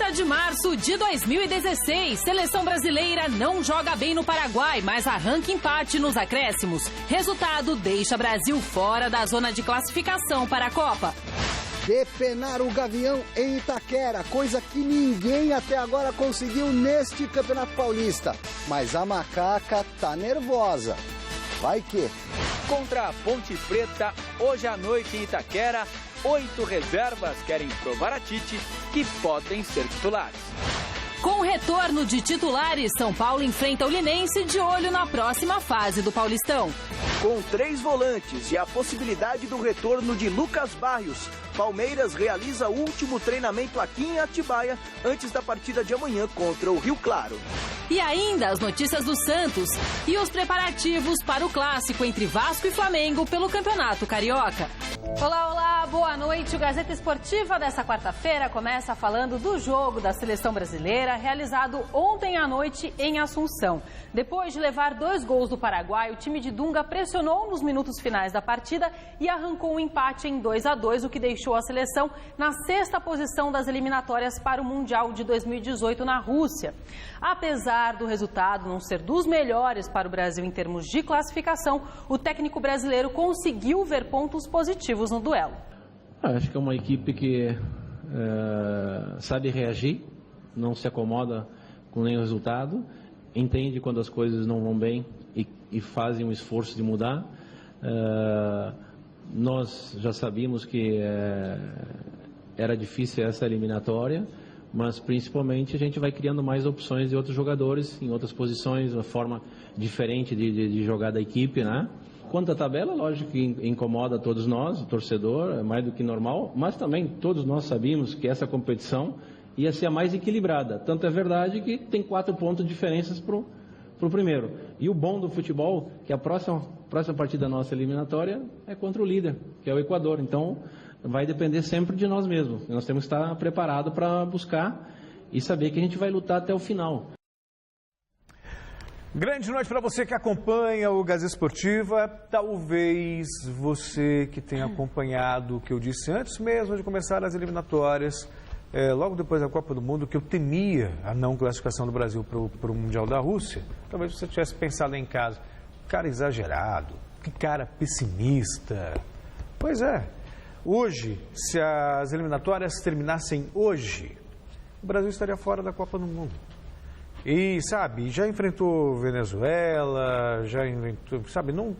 1º de março de 2016, seleção brasileira não joga bem no Paraguai, mas arranca empate nos acréscimos. Resultado deixa Brasil fora da zona de classificação para a Copa. Depenar o Gavião em Itaquera, coisa que ninguém até agora conseguiu neste Campeonato Paulista. Mas a macaca tá nervosa. Vai que... Contra a Ponte Preta, hoje à noite em Itaquera, 8 reservas querem provar a Tite que podem ser titulares. Com o retorno de titulares, São Paulo enfrenta o Linense de olho na próxima fase do Paulistão. Com 3 volantes e a possibilidade do retorno de Lucas Barrios, Palmeiras realiza o último treinamento aqui em Atibaia antes da partida de amanhã contra o Rio Claro. E ainda as notícias do Santos e os preparativos para o clássico entre Vasco e Flamengo pelo Campeonato Carioca. Olá, olá, boa noite. O Gazeta Esportiva dessa quarta-feira começa falando do jogo da seleção brasileira realizado ontem à noite em Assunção. Depois de levar 2 gols do Paraguai, o time de Dunga pressionou nos minutos finais da partida e arrancou um empate em 2-2, o que deixou a seleção na 6ª posição das eliminatórias para o Mundial de 2018 na Rússia. Apesar do resultado não ser dos melhores para o Brasil em termos de classificação, o técnico brasileiro conseguiu ver pontos positivos no duelo. Acho que é uma equipe que sabe reagir, não se acomoda com nenhum resultado, entende quando as coisas não vão bem e fazem um esforço de mudar. Nós já sabíamos que era difícil essa eliminatória, mas principalmente a gente vai criando mais opções de outros jogadores em outras posições, uma forma diferente de jogar da equipe, né? Quanto à tabela, lógico que incomoda todos nós, o torcedor, é mais do que normal, mas também todos nós sabíamos que essa competição ia ser a mais equilibrada. Tanto é verdade que tem 4 pontos de diferenças para o primeiro. E o bom do futebol, que a próxima partida nossa eliminatória é contra o líder, que é o Equador. Então, vai depender sempre de nós mesmos. Nós temos que estar preparados para buscar e saber que a gente vai lutar até o final. Grande noite para você que acompanha o Gazeta Esportiva. Talvez você que tenha acompanhado o que eu disse antes mesmo de começar as eliminatórias, logo depois da Copa do Mundo, que eu temia a não classificação do Brasil para o Mundial da Rússia. Talvez você tivesse pensado em casa, cara exagerado, que cara pessimista. Pois é, hoje, se as eliminatórias terminassem hoje, o Brasil estaria fora da Copa do Mundo. E, sabe, já enfrentou Venezuela, já enfrentou, sabe, não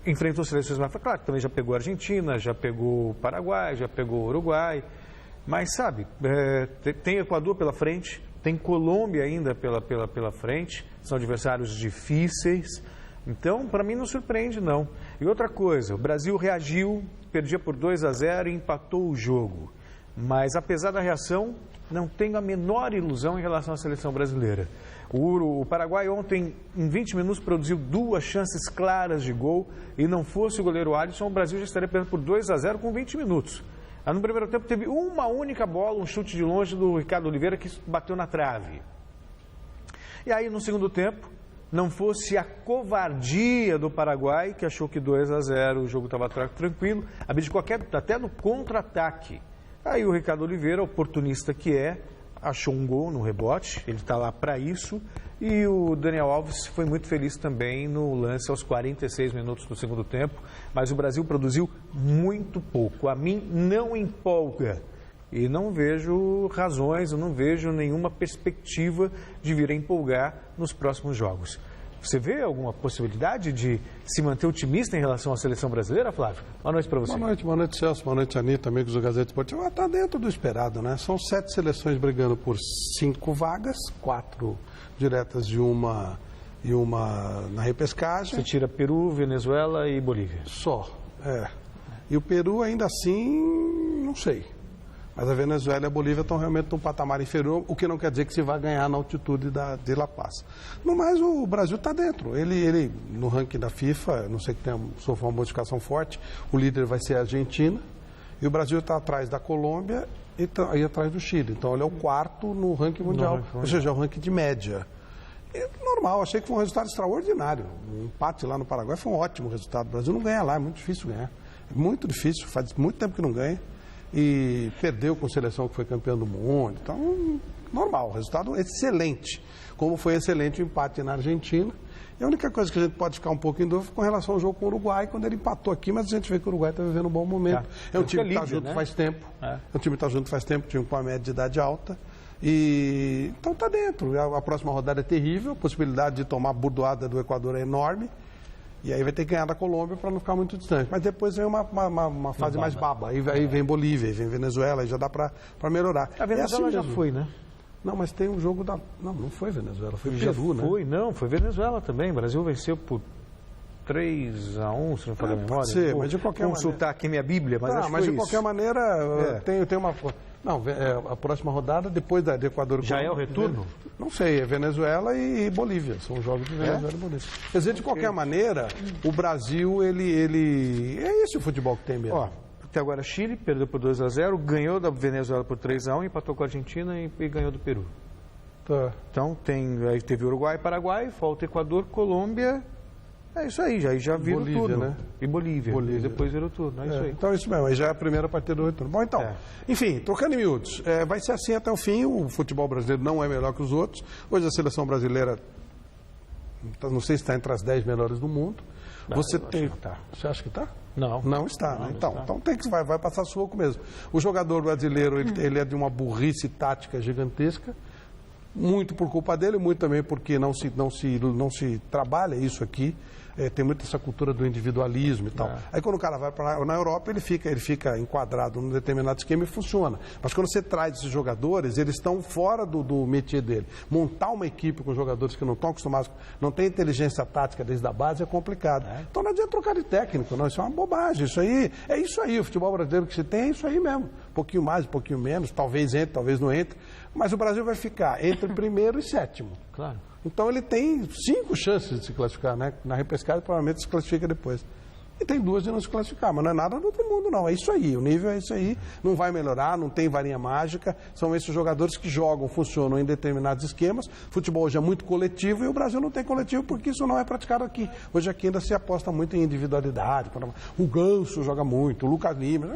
enfrentou seleções mais... Claro que também já pegou a Argentina, já pegou o Paraguai, já pegou o Uruguai. Mas, sabe, tem Equador pela frente, tem Colômbia ainda pela frente, são adversários difíceis. Então, para mim, não surpreende, não. E outra coisa, o Brasil reagiu, perdia por 2-0 e empatou o jogo. Mas, apesar da reação, não tenho a menor ilusão em relação à seleção brasileira. O Paraguai ontem, em 20 minutos, produziu 2 chances claras de gol. E não fosse o goleiro Alisson, o Brasil já estaria perdendo por 2-0 com 20 minutos. No primeiro tempo teve uma única bola, um chute de longe do Ricardo Oliveira que bateu na trave. E aí no segundo tempo, não fosse a covardia do Paraguai, que achou que 2-0 o jogo estava tranquilo, abdicou até no contra-ataque. Aí o Ricardo Oliveira, oportunista que é, achou um gol no rebote, ele está lá para isso. E o Daniel Alves foi muito feliz também no lance aos 46 minutos do segundo tempo. Mas o Brasil produziu muito pouco. A mim não empolga. E não vejo razões, eu não vejo nenhuma perspectiva de vir a empolgar nos próximos jogos. Você vê alguma possibilidade de se manter otimista em relação à seleção brasileira, Flávio? Boa noite para você. Boa noite, Celso. Boa noite, Anitta, amigos do Gazeta Esportiva. Está dentro do esperado, né? São 7 seleções brigando por 5 vagas, 4 diretas e uma na repescagem. Você tira Peru, Venezuela e Bolívia. Só, E o Peru, ainda assim, não sei. Mas a Venezuela e a Bolívia estão realmente num patamar inferior, o que não quer dizer que se vai ganhar na altitude de La Paz. No mais, o Brasil está dentro. Ele, no ranking da FIFA, não sei que sofreu uma modificação forte, o líder vai ser a Argentina, e o Brasil está atrás da Colômbia e atrás do Chile. Então, ele é o 4º no ranking mundial, ou seja, é o ranking de média. E, normal, achei que foi um resultado extraordinário. O empate lá no Paraguai foi um ótimo resultado. O Brasil não ganha lá, é muito difícil ganhar. É muito difícil, faz muito tempo que não ganha. e perdeu com a seleção que foi campeã do mundo. Então, normal, resultado excelente. Como foi excelente o empate na Argentina. E a única coisa que a gente pode ficar um pouco em dúvida com relação ao jogo com o Uruguai, quando ele empatou aqui, mas a gente vê que o Uruguai está vivendo um bom momento. É um time que está junto faz tempo. É um time que está junto faz tempo, time com uma média de idade alta. E então está dentro. A próxima rodada é terrível, a possibilidade de tomar a burdoada do Equador é enorme. E aí vai ter que ganhar da Colômbia para não ficar muito distante. Mas depois vem uma fase mais baba. Aí vem Bolívia, aí vem Venezuela, aí já dá para melhorar. A Venezuela já foi, né? Não, mas tem um jogo da... Não foi Venezuela, foi Peru, né? Foi Venezuela também. O Brasil venceu por 3-1, se não me falha a memória. Pode ser, mas de qualquer maneira... consultar aqui minha Bíblia, mas acho que mas foi de qualquer maneira, tem uma... Não, a próxima rodada, depois da de Equador... Já é o retorno? Não sei, é Venezuela e Bolívia. São jogos de Venezuela e Bolívia. Quer dizer, de qualquer maneira, o Brasil, ele... É esse o futebol que tem mesmo. Ó, até agora Chile perdeu por 2-0, ganhou da Venezuela por 3-1, empatou com a Argentina e ganhou do Peru. Tá. Então, aí teve Uruguai e Paraguai, falta Equador, Colômbia... É isso aí, já virou Bolívia, tudo. Né? E Bolívia. E depois virou tudo, é isso aí. Então é isso mesmo, aí já é a primeira partida do retorno. Bom, então, enfim, trocando em miúdos, vai ser assim até o fim, o futebol brasileiro não é melhor que os outros. Hoje a seleção brasileira, não sei se está entre as 10 melhores do mundo. Você tem... Você acha que está? Não. Não está, né? Então tem que vai passar sufoco mesmo. O jogador brasileiro, ele é de uma burrice tática gigantesca. Muito por culpa dele, muito também porque não se trabalha isso aqui. Tem muito essa cultura do individualismo e tal. Aí quando o cara vai para na Europa, ele fica enquadrado num determinado esquema e funciona. Mas quando você traz esses jogadores, eles estão fora do métier dele. Montar uma equipe com jogadores que não estão acostumados, não tem inteligência tática desde a base é complicado. Então não adianta trocar de técnico, não. Isso é uma bobagem. É isso aí. O futebol brasileiro que se tem é isso aí mesmo. Um pouquinho mais, um pouquinho menos, talvez entre, talvez não entre. Mas o Brasil vai ficar entre primeiro e sétimo. Claro. Então ele tem 5 chances de se classificar, né? Na repescagem provavelmente se classifica depois. E tem 2 de não se classificar, mas não é nada do outro mundo, não. É isso aí, o nível é isso aí. Não vai melhorar, não tem varinha mágica. São esses jogadores que jogam, funcionam em determinados esquemas. Futebol hoje é muito coletivo e o Brasil não tem coletivo porque isso não é praticado aqui. Hoje aqui ainda se aposta muito em individualidade. O Ganso joga muito, o Lucas Lima...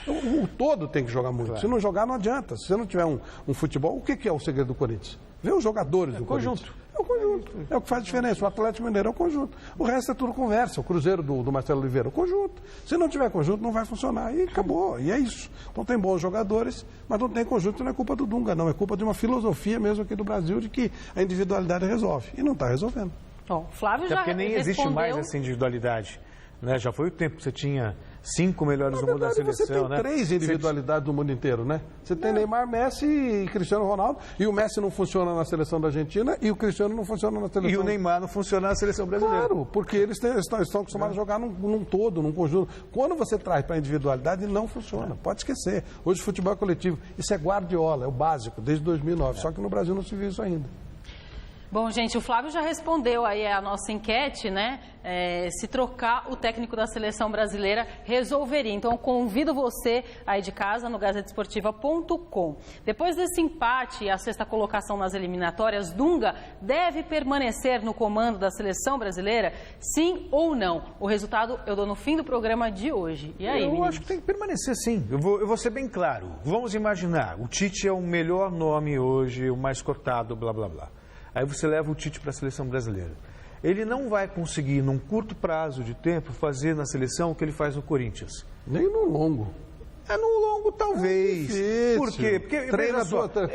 O todo tem que jogar muito. Claro. Se não jogar, não adianta. Se você não tiver um futebol, o que é o segredo do Corinthians? Vê os jogadores do conjunto. É o conjunto. É o que faz diferença. O Atlético Mineiro é o conjunto. O resto é tudo conversa. O Cruzeiro do Marcelo Oliveira é o conjunto. Se não tiver conjunto, não vai funcionar. E acabou. E é isso. Então tem bons jogadores, mas não tem conjunto. Não é culpa do Dunga, não. É culpa de uma filosofia mesmo aqui do Brasil de que a individualidade resolve. E não está resolvendo. Bom, Flávio já porque nem existe mais essa individualidade. Né? Já foi o tempo que você tinha 5 melhores do mundo da seleção, você tem 3 individualidades do mundo inteiro, né? Você tem Neymar, Messi e Cristiano Ronaldo, e o Messi não funciona na seleção da Argentina e o Cristiano não funciona na seleção... E o Neymar não funciona na seleção brasileira. Claro, porque eles estão acostumados a jogar num todo, num conjunto. Quando você traz para a individualidade, não funciona. Pode esquecer. Hoje o futebol é coletivo. Isso é Guardiola, é o básico, desde 2009. Só que no Brasil não se viu isso ainda. Bom, gente, o Flávio já respondeu aí a nossa enquete, né? Se trocar o técnico da seleção brasileira resolveria. Então, convido você aí de casa no gazetesportiva.com. Depois desse empate e a 6ª colocação nas eliminatórias, Dunga deve permanecer no comando da seleção brasileira? Sim ou não? O resultado eu dou no fim do programa de hoje. E aí, Eu acho que tem que permanecer, sim. Eu vou ser bem claro. Vamos imaginar, o Tite é o melhor nome hoje, o mais cotado, blá, blá, blá. Aí você leva o Tite para a seleção brasileira. Ele não vai conseguir, num curto prazo de tempo, fazer na seleção o que ele faz no Corinthians. Nem no longo. No longo, talvez. Por quê? Porque,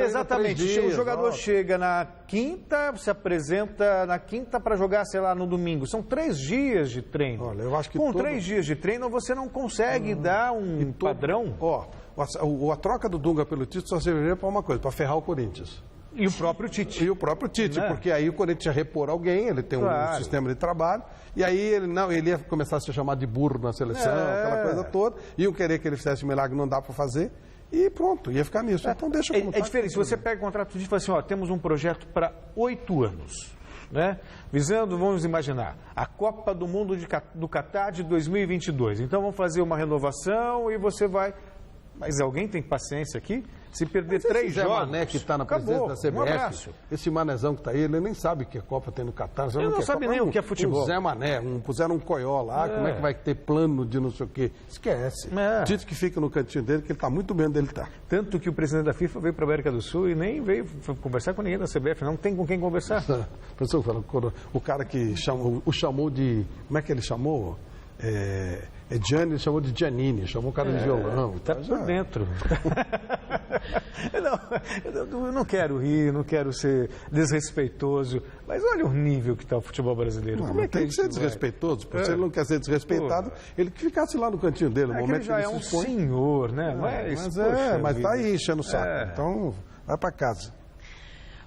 exatamente, o jogador chega na quinta, se apresenta na quinta para jogar, sei lá, no domingo. São 3 dias de treino. Olha, eu acho que com 3 dias de treino, você não consegue dar um padrão. A troca do Dunga pelo Tite só serviria para uma coisa, para ferrar o Corinthians. E o próprio Tite. Né? Porque aí o Corinthians ia repor alguém, ele tem um sistema de trabalho, e aí ele ia começar a ser chamado de burro na seleção, aquela coisa toda, iam querer que ele fizesse um milagre, não dá para fazer, e pronto, ia ficar nisso. Então deixa como É diferente, se você pega o contrato do Tite e fala assim, temos um projeto para 8 anos, né? Visando, vamos imaginar, a Copa do Mundo do Catar de 2022. Então vamos fazer uma renovação e você vai... Mas alguém tem paciência aqui? Se perder Mas 3 jogos... Mané que está na presidência da CBF, um abraço. esse manezão que está aí, ele nem sabe que a Copa tem no Catar. Ele não sabe nem o que é futebol. Um Zé Mané, puseram um coió lá, como é que vai ter plano de não sei o quê? Esquece. Dito que fica no cantinho dele, que ele está muito bem onde ele está. Tanto que o presidente da FIFA veio para a América do Sul e nem veio conversar com ninguém da CBF, não tem com quem conversar. Professor, o cara que o chamou de... Como é que ele chamou? Gianni, ele chamou de Giannini, chamou o cara de violão. Está por dentro. Eu não quero rir, não quero ser desrespeitoso, mas olha o nível que está o futebol brasileiro. Como é que tem que ser desrespeitoso? Se ele não quer ser desrespeitado, ele que ficasse lá no cantinho dele. No momento ele já é um senhor, né? Mas tá aí enchendo o saco. Então, vai para casa.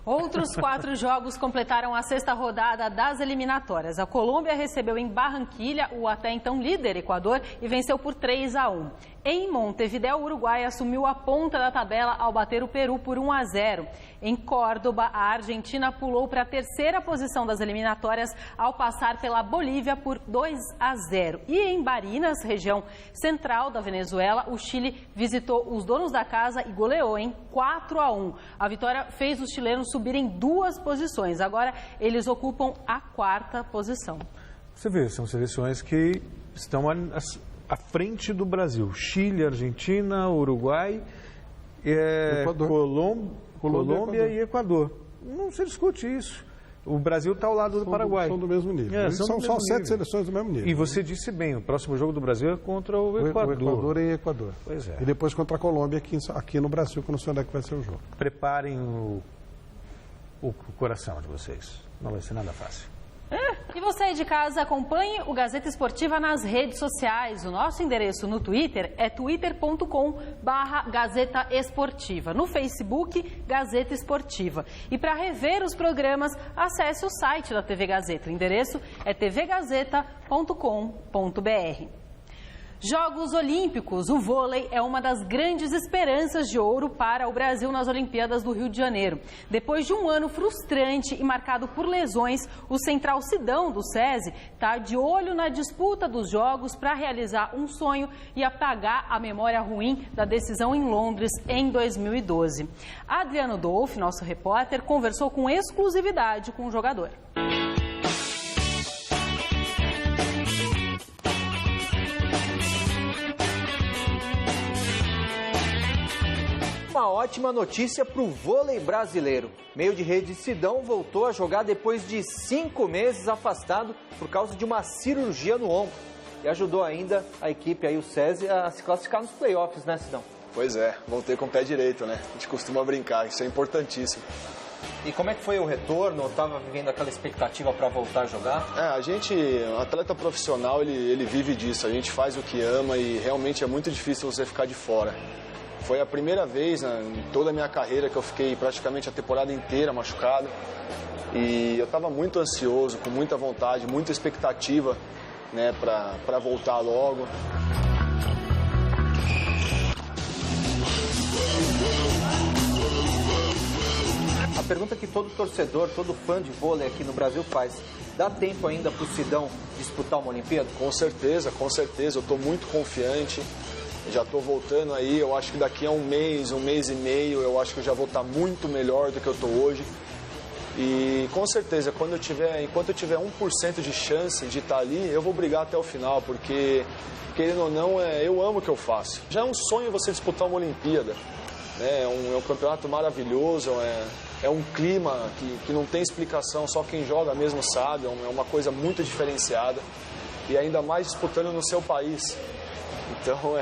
Outros 4 jogos completaram a 6ª rodada das eliminatórias. A Colômbia recebeu em Barranquilha o até então líder Equador e venceu por 3-1. Em Montevidéu, o Uruguai assumiu a ponta da tabela ao bater o Peru por 1-0. Em Córdoba, a Argentina pulou para a 3ª posição das eliminatórias ao passar pela Bolívia por 2-0. E em Barinas, região central da Venezuela, o Chile visitou os donos da casa e goleou em 4-1. A vitória fez os chilenos subirem 2 posições. Agora eles ocupam a 4ª posição. Você vê, são seleções que estão à frente do Brasil. Chile, Argentina, Uruguai, Colômbia e Equador. Não se discute isso. O Brasil está ao lado do Paraguai. São do mesmo nível. São só 7 seleções do mesmo nível. E você disse bem, o próximo jogo do Brasil é contra o Equador. O Equador e Equador. Pois é. E depois contra a Colômbia aqui no Brasil, que eu não sei onde é que vai ser o jogo. Preparem o coração de vocês. Não vai ser nada fácil. E você aí de casa, acompanhe o Gazeta Esportiva nas redes sociais. O nosso endereço no Twitter é twitter.com/Gazeta Esportiva. No Facebook, Gazeta Esportiva. E para rever os programas, acesse o site da TV Gazeta. O endereço é tvgazeta.com.br. Jogos Olímpicos. O vôlei é uma das grandes esperanças de ouro para o Brasil nas Olimpíadas do Rio de Janeiro. Depois de um ano frustrante e marcado por lesões, o central Sidão do SESI está de olho na disputa dos Jogos para realizar um sonho e apagar a memória ruim da decisão em Londres em 2012. Adriano Dolfi, nosso repórter, conversou com exclusividade com o jogador. Uma ótima notícia para o vôlei brasileiro. Meio de rede Sidão voltou a jogar depois de 5 meses afastado por causa de uma cirurgia no ombro. E ajudou ainda a equipe aí, o SESI, a se classificar nos playoffs, né, Sidão? Pois é, voltei com o pé direito, né? A gente costuma brincar, isso é importantíssimo. E como é que foi o retorno? Estava vivendo aquela expectativa para voltar a jogar? A gente, atleta profissional, ele vive disso. A gente faz o que ama e realmente é muito difícil você ficar de fora. Foi a primeira vez em toda a minha carreira que eu fiquei praticamente a temporada inteira machucado. E eu estava muito ansioso, com muita vontade, muita expectativa, né, para voltar logo. A pergunta que todo torcedor, todo fã de vôlei aqui no Brasil faz: dá tempo ainda para o Sidão disputar uma Olimpíada? Com certeza, eu estou muito confiante. Já estou voltando aí, eu acho que daqui a um mês e meio, eu acho que eu já vou estar muito melhor do que eu estou hoje. E com certeza, enquanto eu tiver 1% de chance de estar ali, eu vou brigar até o final, porque, querendo ou não, eu amo o que eu faço. Já é um sonho você disputar uma Olimpíada, né? É um campeonato maravilhoso, é um clima que não tem explicação, só quem joga mesmo sabe, é uma coisa muito diferenciada. E ainda mais disputando no seu país. Então,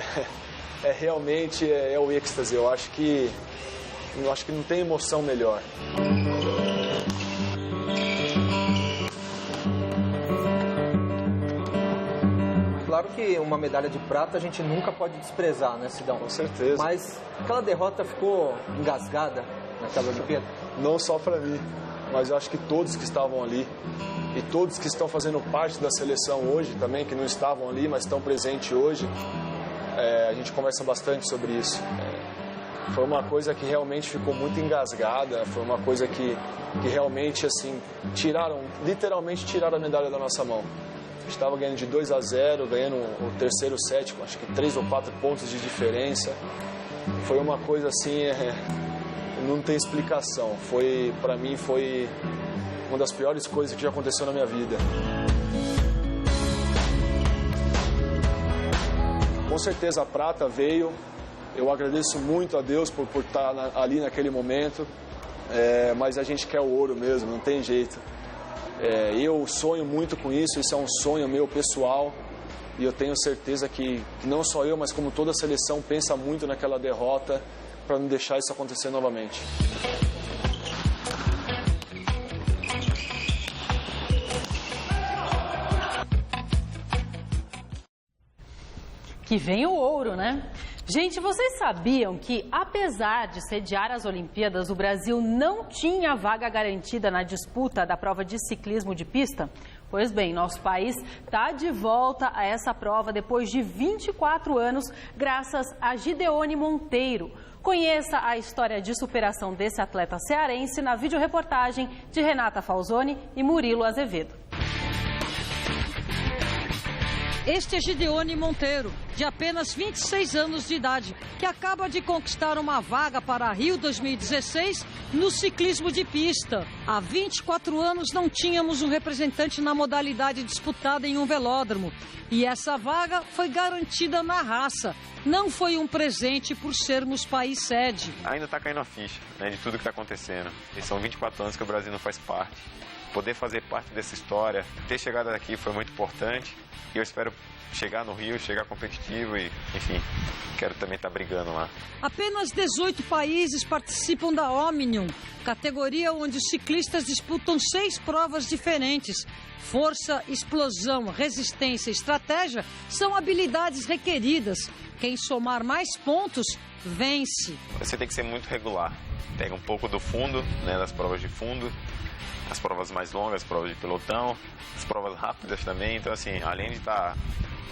realmente o êxtase. Eu acho que não tem emoção melhor. Claro que uma medalha de prata a gente nunca pode desprezar, né, Sidão? Com certeza. Mas aquela derrota ficou engasgada naquela Olimpíada? Não só para mim, mas eu acho que todos que estavam ali e todos que estão fazendo parte da seleção hoje também, que não estavam ali, mas estão presentes hoje, a gente conversa bastante sobre isso. Foi uma coisa que realmente ficou muito engasgada, foi uma coisa que realmente, assim, literalmente tiraram a medalha da nossa mão. estava ganhando de 2-0, ganhando o terceiro set, acho que 3 ou 4 pontos de diferença. Foi uma coisa assim, não tem explicação. Para mim, foi uma das piores coisas que já aconteceu na minha vida. Com certeza a prata veio. Eu agradeço muito a Deus por estar ali naquele momento. Mas a gente quer o ouro mesmo, não tem jeito. Eu sonho muito com isso, é um sonho meu pessoal. E eu tenho certeza que não só eu, mas como toda a seleção pensa muito naquela derrota para não deixar isso acontecer novamente. Que vem o ouro, né? Gente, vocês sabiam que, apesar de sediar as Olimpíadas, o Brasil não tinha vaga garantida na disputa da prova de ciclismo de pista? Pois bem, nosso país está de volta a essa prova depois de 24 anos, graças a Gideone Monteiro. Conheça a história de superação desse atleta cearense na videoreportagem de Renata Falzoni e Murilo Azevedo. Este é Gideone Monteiro, de apenas 26 anos de idade, que acaba de conquistar uma vaga para Rio 2016 no ciclismo de pista. Há 24 anos não tínhamos um representante na modalidade disputada em um velódromo. E essa vaga foi garantida na raça. Não foi um presente por sermos país sede. Ainda está caindo a ficha, né, de tudo que está acontecendo. E são 24 anos que o Brasil não faz parte. Poder fazer parte dessa história, ter chegado aqui foi muito importante. E eu espero chegar no Rio, chegar competitivo e, enfim, quero também estar brigando lá. Apenas 18 países participam da Omnium, categoria onde os ciclistas disputam 6 provas diferentes. Força, explosão, resistência e estratégia são habilidades requeridas. Quem somar mais pontos, vence. Você tem que ser muito regular. Pega um pouco do fundo, né, das provas de fundo, as provas mais longas, as provas de pelotão, as provas rápidas também. Então, assim, além de estar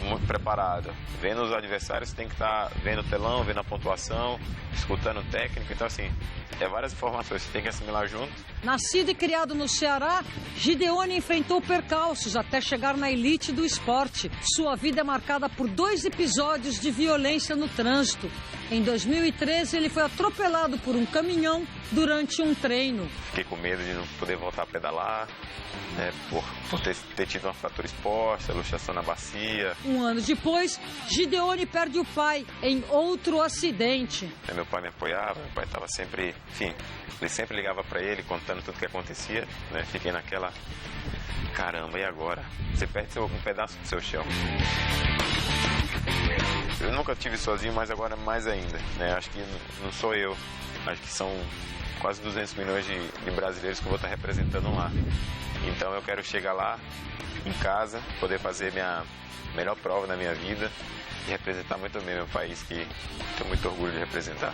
muito preparado, vendo os adversários, você tem que estar vendo o telão, vendo a pontuação, escutando o técnico. Então, assim, várias informações, você tem que assimilar junto. Nascido e criado no Ceará, Gideone enfrentou percalços até chegar na elite do esporte. Sua vida é marcada por 2 episódios de violência no trânsito. Em 2013, ele foi atropelado por um caminhão durante um treino. Fiquei com medo de não poder voltar a pedalar, né, por ter tido uma fratura exposta, luxação na bacia. Um ano depois, Gideone perde o pai em outro acidente. Meu pai me apoiava, meu pai estava sempre, enfim, ele sempre ligava para ele contando tudo o que acontecia, né? Fiquei naquela, caramba, e agora? Você perde um pedaço do seu chão. Eu nunca tive sozinho, mas agora mais ainda, né? Acho que não sou eu, acho que são quase 200 milhões de brasileiros que eu vou estar representando lá. Então eu quero chegar lá, em casa, poder fazer minha melhor prova na minha vida e representar muito bem meu país, que tenho muito orgulho de representar.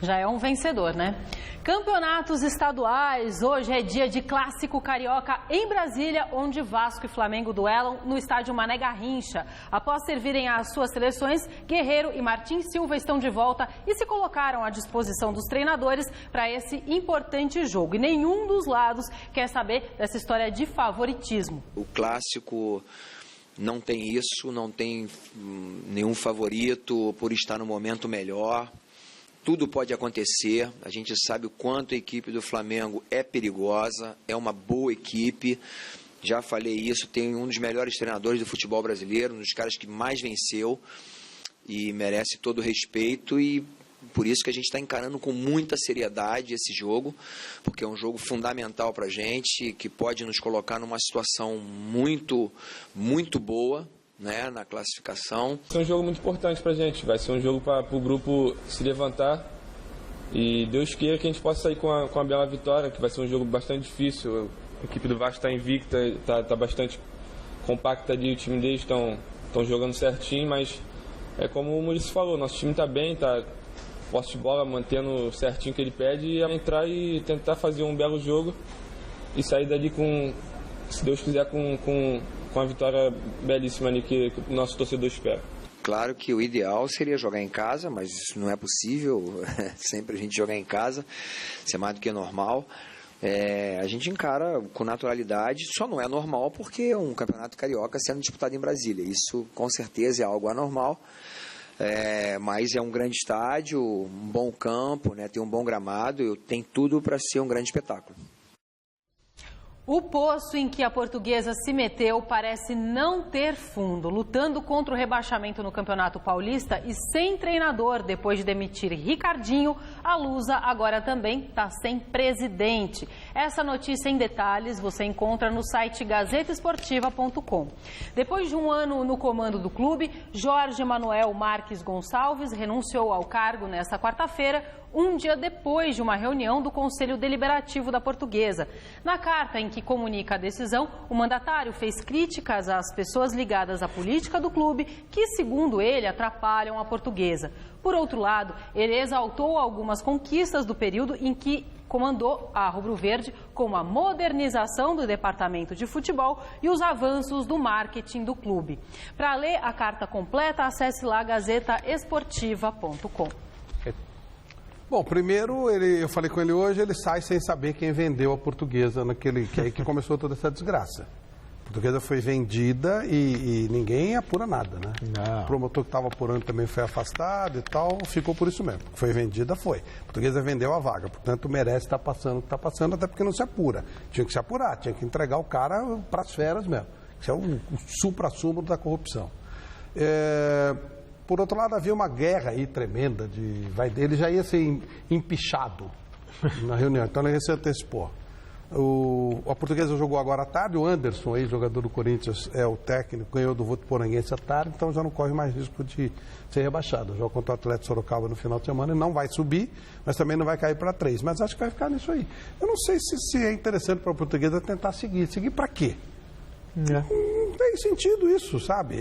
Já é um vencedor, né? Campeonatos estaduais. Hoje é dia de Clássico Carioca em Brasília, onde Vasco e Flamengo duelam no estádio Mané Garrincha. Após servirem às suas seleções, Guerreiro e Martim Silva estão de volta e se colocaram à disposição dos treinadores para esse importante jogo. E nenhum dos lados quer saber dessa história de favoritismo. O Clássico não tem isso, não tem nenhum favorito por estar no momento melhor. Tudo pode acontecer, a gente sabe o quanto a equipe do Flamengo é perigosa, é uma boa equipe, já falei isso, tem um dos melhores treinadores do futebol brasileiro, um dos caras que mais venceu e merece todo o respeito e por isso que a gente está encarando com muita seriedade esse jogo, porque é um jogo fundamental para a gente, que pode nos colocar numa situação muito, muito boa, né, na classificação. Vai ser um jogo muito importante pra gente, vai ser um jogo para o grupo se levantar e Deus queira que a gente possa sair com a bela vitória, que vai ser um jogo bastante difícil. A equipe do Vasco está invicta, está bastante compacta ali, o time deles estão jogando certinho, mas é como o Maurício falou, nosso time está bem, está posse de bola, mantendo certinho o que ele pede e entrar e tentar fazer um belo jogo e sair dali com, se Deus quiser, com a vitória belíssima ali que o nosso torcedor espera. Claro que o ideal seria jogar em casa, mas isso não é possível, sempre a gente jogar em casa, isso é mais do que normal, a gente encara com naturalidade, só não é normal porque é um campeonato carioca sendo disputado em Brasília. Isso, com certeza, é algo anormal, mas é um grande estádio, um bom campo, né, tem um bom gramado, tem tudo para ser um grande espetáculo. O poço em que a Portuguesa se meteu parece não ter fundo. Lutando contra o rebaixamento no Campeonato Paulista e sem treinador depois de demitir Ricardinho, a Lusa agora também está sem presidente. Essa notícia em detalhes você encontra no site GazetaEsportiva.com. Depois de um ano no comando do clube, Jorge Manuel Marques Gonçalves renunciou ao cargo nesta quarta-feira, um dia depois de uma reunião do Conselho Deliberativo da Portuguesa. Na carta em que comunica a decisão, o mandatário fez críticas às pessoas ligadas à política do clube, que, segundo ele, atrapalham a Portuguesa. Por outro lado, ele exaltou algumas conquistas do período em que comandou a Rubro-Verde, como a modernização do departamento de futebol e os avanços do marketing do clube. Para ler a carta completa, acesse lá GazetaEsportiva.com. Bom, primeiro, eu falei com ele hoje, ele sai sem saber quem vendeu a Portuguesa, que é aí que começou toda essa desgraça. A Portuguesa foi vendida e ninguém apura nada, né? Não. O promotor que estava apurando também foi afastado e tal, ficou por isso mesmo. Foi vendida, foi. A Portuguesa vendeu a vaga, portanto merece estar passando o que está passando, até porque não se apura. Tinha que se apurar, tinha que entregar o cara para as feras mesmo. Isso é o supra-sumo da corrupção. Por outro lado, havia uma guerra aí tremenda, ele já ia ser empichado na reunião, então ele se antecipou. A Portuguesa jogou agora à tarde, o Anderson, ex-jogador do Corinthians, é o técnico, ganhou do Votuporanguense à tarde, então já não corre mais risco de ser rebaixado. Joga contra o Atlético Sorocaba no final de semana, e não vai subir, mas também não vai cair para 3, mas acho que vai ficar nisso aí. Eu não sei se é interessante para a Portuguesa tentar seguir. Seguir para quê? Não tem sentido isso, sabe?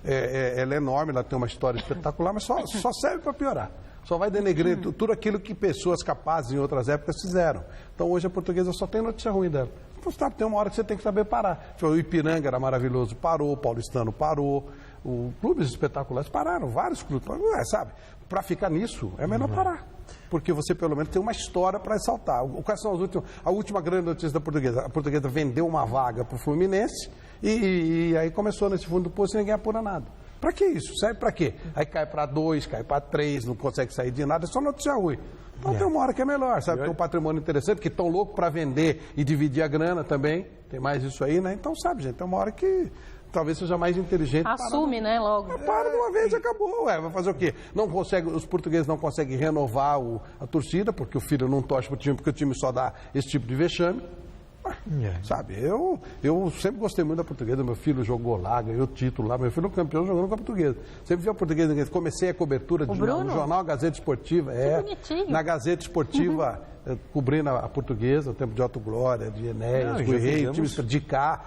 Ela é enorme, ela tem uma história espetacular, mas só serve para piorar. Só vai denegrir tudo aquilo que pessoas capazes em outras épocas fizeram. Então hoje a Portuguesa só tem notícia ruim dela. Então, sabe, tem uma hora que você tem que saber parar. O Ipiranga era maravilhoso, parou, o Paulistano parou, os clubes espetaculares pararam, vários clubes, sabe? Para ficar nisso, é melhor parar. Porque você, pelo menos, tem uma história para ressaltar. Quais são a última grande notícia da Portuguesa? A Portuguesa vendeu uma vaga para o Fluminense e aí começou nesse fundo do poço e ninguém apura nada. Para que isso? Serve para quê? Aí cai para 2, cai para 3, não consegue sair de nada, é só notícia ruim. Então tem uma hora que é melhor, sabe? Tem um patrimônio interessante, que estão loucos para vender e dividir a grana também. Tem mais isso aí, né? Então, sabe, gente, tem uma hora que talvez seja mais inteligente. Assume, né, logo. Para de uma vez e acabou. Vai fazer o quê? Os portugueses não conseguem renovar a torcida, porque o filho não torce para o time, porque o time só dá esse tipo de vexame. Sabe, eu sempre gostei muito da Portuguesa, meu filho jogou lá, ganhou título lá, meu filho é campeão jogando com a Portuguesa. Sempre vi a Portuguesa, comecei a cobertura no jornal Gazeta Esportiva, na Gazeta Esportiva, cobrindo a Portuguesa, o tempo de Otto Glória, de Enéas, Guerreiro, time de cá.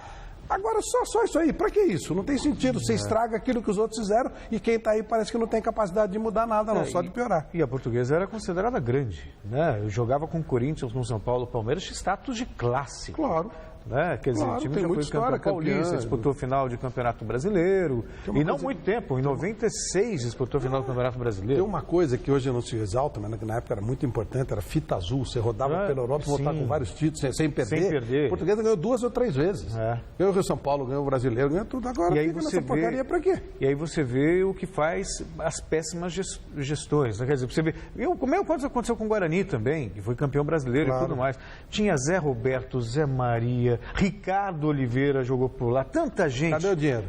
Agora, só isso aí, para que isso? Não tem sentido, você estraga aquilo que os outros fizeram e quem está aí parece que não tem capacidade de mudar nada, não, só de piorar. E a Portuguesa era considerada grande, né? Eu jogava com o Corinthians, com o São Paulo, Palmeiras, status de clássico. Claro. Né? Quer dizer, o time já foi campeão paulista, disputou final de Campeonato Brasileiro, e não muito tempo, em 96 disputou final do Campeonato Brasileiro. Tem uma coisa que hoje não se exalta, mas na época era muito importante, era fita azul, você rodava pela Europa e voltava com vários títulos, sem perder. A Portuguesa ganhou 2 ou 3 vezes. Ganhou o Rio São Paulo, ganhou o Brasileiro, ganhou tudo. Agora, e aí você porcaria para quê? E aí você vê o que faz as péssimas gestões. Né? Quer dizer, você vê, como aconteceu com o Guarani também, que foi campeão brasileiro e tudo mais. Tinha Zé Roberto, Zé Maria, Ricardo Oliveira jogou por lá, tanta gente. Cadê o dinheiro?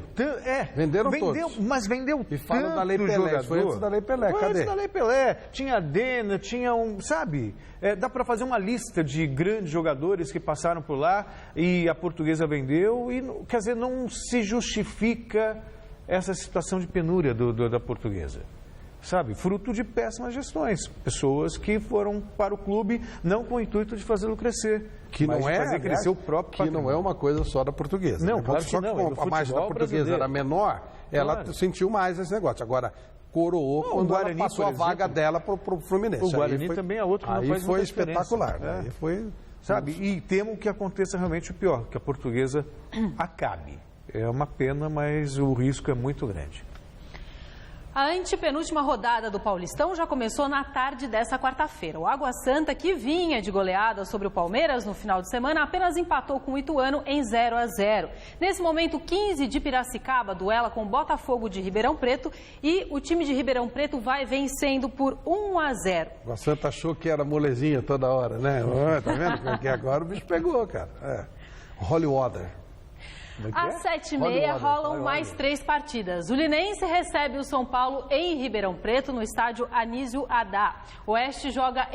Venderam todos. Mas vendeu e fala da Lei Pelé, jogador. Foi antes da Lei Pelé, foi cadê? Antes da Lei Pelé, tinha a Dena, tinha sabe? Dá para fazer uma lista de grandes jogadores que passaram por lá e a Portuguesa vendeu e, quer dizer, não se justifica essa situação de penúria da Portuguesa. Sabe, fruto de péssimas gestões. Pessoas que foram para o clube não com o intuito de fazê-lo crescer, mas de fazer crescer o próprio patrimônio. Que não é uma coisa só da Portuguesa. Não, claro que não. A margem da Portuguesa era menor, ela sentiu mais esse negócio. Agora, coroou quando o Guarani, ela passou a vaga dela para o Fluminense. O Guarani também é outro que não faz muita diferença. Espetacular. Aí foi... Sabe, e temo que aconteça realmente o pior, que a Portuguesa acabe. É uma pena, mas o risco é muito grande. A antepenúltima rodada do Paulistão já começou na tarde dessa quarta-feira. O Água Santa, que vinha de goleada sobre o Palmeiras no final de semana, apenas empatou com o Ituano em 0-0. Nesse momento, 15 de Piracicaba duela com o Botafogo de Ribeirão Preto e o time de Ribeirão Preto vai vencendo por 1-0. O Água Santa achou que era molezinha toda hora, né? Tá vendo? Porque agora o bicho pegou, cara. Holy Water. Às 7h30 rolam mais 3 partidas. O Linense recebe o São Paulo em Ribeirão Preto, no estádio Anísio Adá. O Oeste joga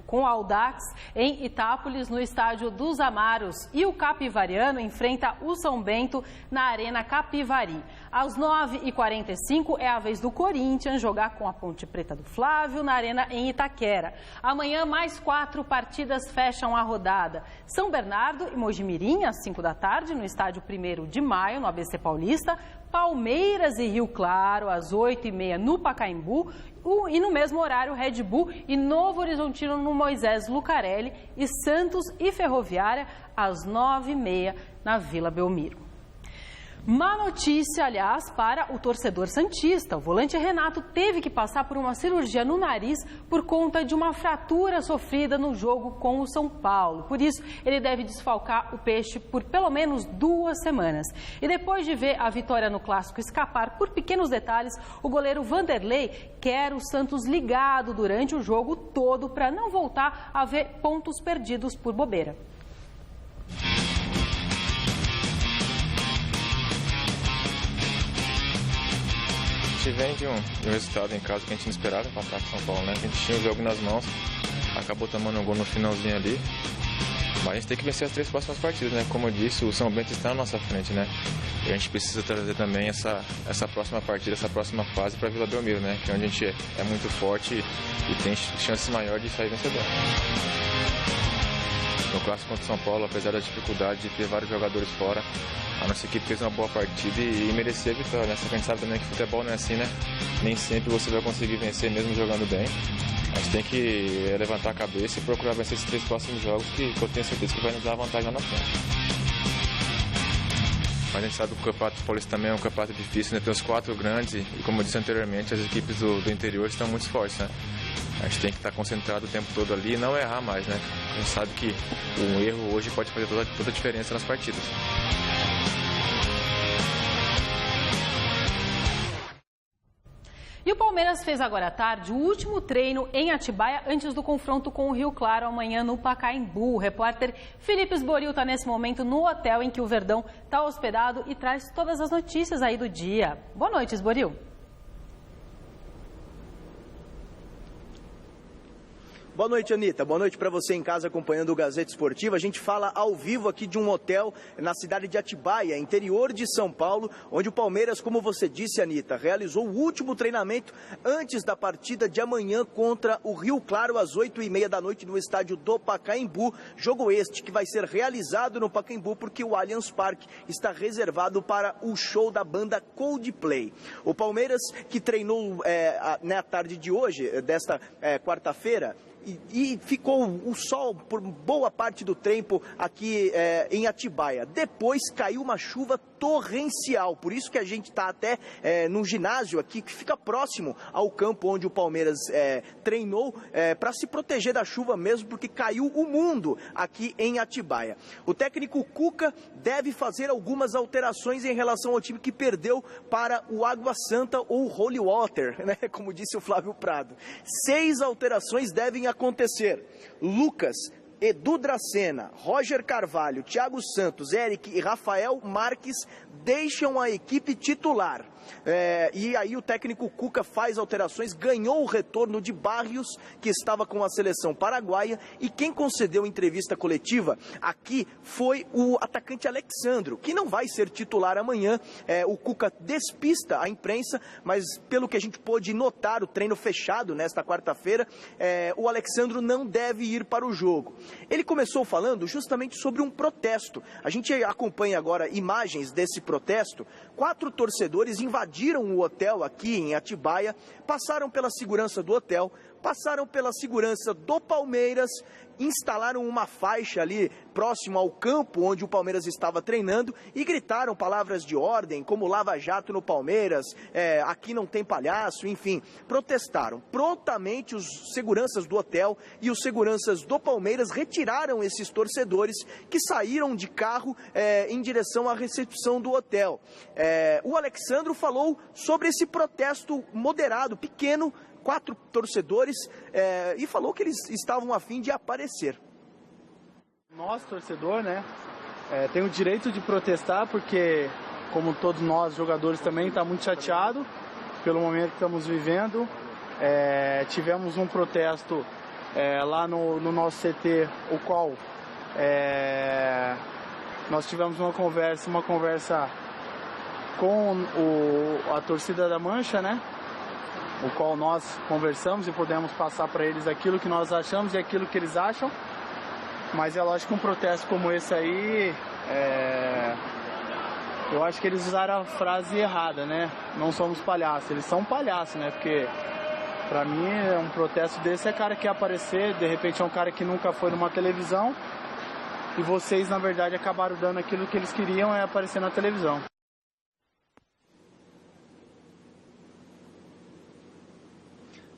com o Audax em Itápolis, no estádio dos Amaros. E o Capivariano enfrenta o São Bento na Arena Capivari. Às 9h45 é a vez do Corinthians jogar com a Ponte Preta do Flávio na Arena em Itaquera. Amanhã, mais 4 partidas fecham a rodada. São Bernardo e Mojimirim, às 5 da tarde, no estádio 1º de Maio, no ABC Paulista. Palmeiras e Rio Claro, às 8h30, no Pacaembu. E no mesmo horário, Red Bull e Novo Horizontino no Moisés Lucarelli. E Santos e Ferroviária, às 9h30, na Vila Belmiro. Má notícia, aliás, para o torcedor santista. O volante Renato teve que passar por uma cirurgia no nariz por conta de uma fratura sofrida no jogo com o São Paulo. Por isso, ele deve desfalcar o Peixe por pelo menos 2 semanas. E depois de ver a vitória no Clássico escapar por pequenos detalhes, o goleiro Vanderlei quer o Santos ligado durante o jogo todo para não voltar a ver pontos perdidos por bobeira. A gente vem de um resultado em casa que a gente não esperava para o São Paulo, né? A gente tinha o jogo nas mãos, acabou tomando um gol no finalzinho ali. Mas a gente tem que vencer as 3 próximas partidas, né? Como eu disse, o São Bento está na nossa frente, né? E a gente precisa trazer também essa próxima partida, essa próxima fase para Vila Belmiro, né? Que é onde a gente é muito forte e tem chances maiores de sair vencedor. No clássico contra o São Paulo, apesar da dificuldade de ter vários jogadores fora, a nossa equipe fez uma boa partida e merecia a vitória, né? Só que a gente sabe também que futebol não é assim, né? Nem sempre você vai conseguir vencer mesmo jogando bem. A gente tem que levantar a cabeça e procurar vencer esses 3 próximos jogos que eu tenho certeza que vai nos dar vantagem lá na frente. Mas a gente sabe que o Campeonato Paulista também é um campeonato difícil, né? Tem os 4 grandes e, como eu disse anteriormente, as equipes do interior estão muito fortes, né? A gente tem que estar concentrado o tempo todo ali e não errar mais, né? A gente sabe que um erro hoje pode fazer toda a diferença nas partidas. E o Palmeiras fez agora à tarde o último treino em Atibaia antes do confronto com o Rio Claro amanhã no Pacaembu. O repórter Felipe Esboril está nesse momento no hotel em que o Verdão está hospedado e traz todas as notícias aí do dia. Boa noite, Esboril. Boa noite, Anitta. Boa noite para você em casa acompanhando o Gazeta Esportiva. A gente fala ao vivo aqui de um hotel na cidade de Atibaia, interior de São Paulo, onde o Palmeiras, como você disse, Anitta, realizou o último treinamento antes da partida de amanhã contra o Rio Claro, às 8h30 da noite, no estádio do Pacaembu. Jogo este que vai ser realizado no Pacaembu porque o Allianz Parque está reservado para o show da banda Coldplay. O Palmeiras, que treinou na tarde de hoje, desta quarta-feira, e ficou o sol por boa parte do tempo aqui em Atibaia. Depois caiu uma chuva torrencial, por isso que a gente está até num ginásio aqui que fica próximo ao campo onde o Palmeiras treinou, para se proteger da chuva mesmo, porque caiu o mundo aqui em Atibaia. O técnico Cuca deve fazer algumas alterações em relação ao time que perdeu para o Água Santa ou Holy Water, né? Como disse o Flávio Prado. 6 alterações devem acontecer. Lucas, Edu Dracena, Roger Carvalho, Thiago Santos, Eric e Rafael Marques deixam a equipe titular. E aí o técnico Cuca faz alterações, ganhou o retorno de Barrios, que estava com a seleção paraguaia, e quem concedeu entrevista coletiva aqui foi o atacante Alexandro, que não vai ser titular amanhã. O Cuca despista a imprensa, mas pelo que a gente pôde notar, o treino fechado nesta quarta-feira, o Alexandro não deve ir para o jogo. Ele começou falando justamente sobre um protesto. A gente acompanha agora imagens desse protesto. 4 torcedores invadiram o hotel aqui em Atibaia, passaram pela segurança do hotel, passaram pela segurança do Palmeiras, instalaram uma faixa ali próximo ao campo onde o Palmeiras estava treinando e gritaram palavras de ordem, como Lava Jato no Palmeiras, aqui não tem palhaço, enfim, protestaram. Prontamente os seguranças do hotel e os seguranças do Palmeiras retiraram esses torcedores que saíram de carro em direção à recepção do hotel. O Alexandro falou sobre esse protesto moderado, pequeno, 4 torcedores, e falou que eles estavam a fim de aparecer. Nós, torcedor, né, tem o direito de protestar, porque, como todos nós, jogadores também, está muito chateado pelo momento que estamos vivendo. Tivemos um protesto lá no nosso CT, o qual nós tivemos uma conversa com a torcida da Mancha, né? O qual nós conversamos e podemos passar para eles aquilo que nós achamos e aquilo que eles acham. Mas é lógico que um protesto como esse aí, eu acho que eles usaram a frase errada, né? Não somos palhaços. Eles são palhaços, né? Porque, para mim, um protesto desse é cara que quer aparecer, de repente é um cara que nunca foi numa televisão, e vocês, na verdade, acabaram dando aquilo que eles queriam, é aparecer na televisão.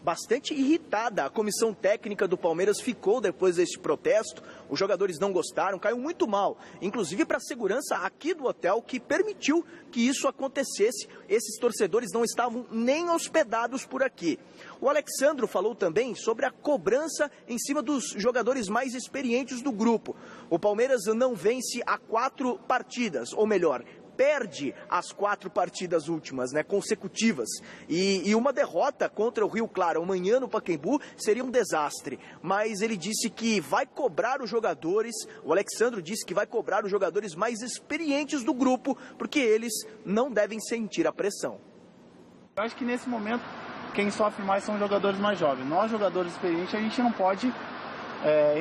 Bastante irritada, a comissão técnica do Palmeiras ficou depois deste protesto. Os jogadores não gostaram, caiu muito mal, inclusive para a segurança aqui do hotel, que permitiu que isso acontecesse. Esses torcedores não estavam nem hospedados por aqui. O Alexandro falou também sobre a cobrança em cima dos jogadores mais experientes do grupo. O Palmeiras não vence há 4 partidas, ou melhor, perde as 4 partidas últimas, né, consecutivas, e uma derrota contra o Rio Claro amanhã no Pacaembu seria um desastre, mas ele disse que vai cobrar os jogadores, o Alexandro disse que vai cobrar os jogadores mais experientes do grupo, porque eles não devem sentir a pressão. Eu acho que nesse momento quem sofre mais são os jogadores mais jovens. Nós, jogadores experientes, a gente não pode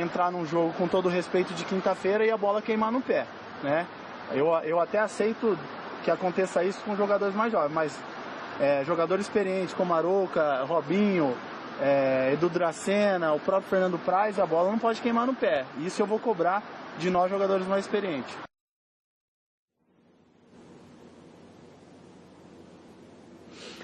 entrar num jogo com todo o respeito de quinta-feira e a bola queimar no pé, né? Eu até aceito que aconteça isso com jogadores mais jovens, mas jogadores experientes como Arouca, Robinho, Edu Dracena, o próprio Fernando Praz, a bola não pode queimar no pé. Isso eu vou cobrar de nós, jogadores mais experientes.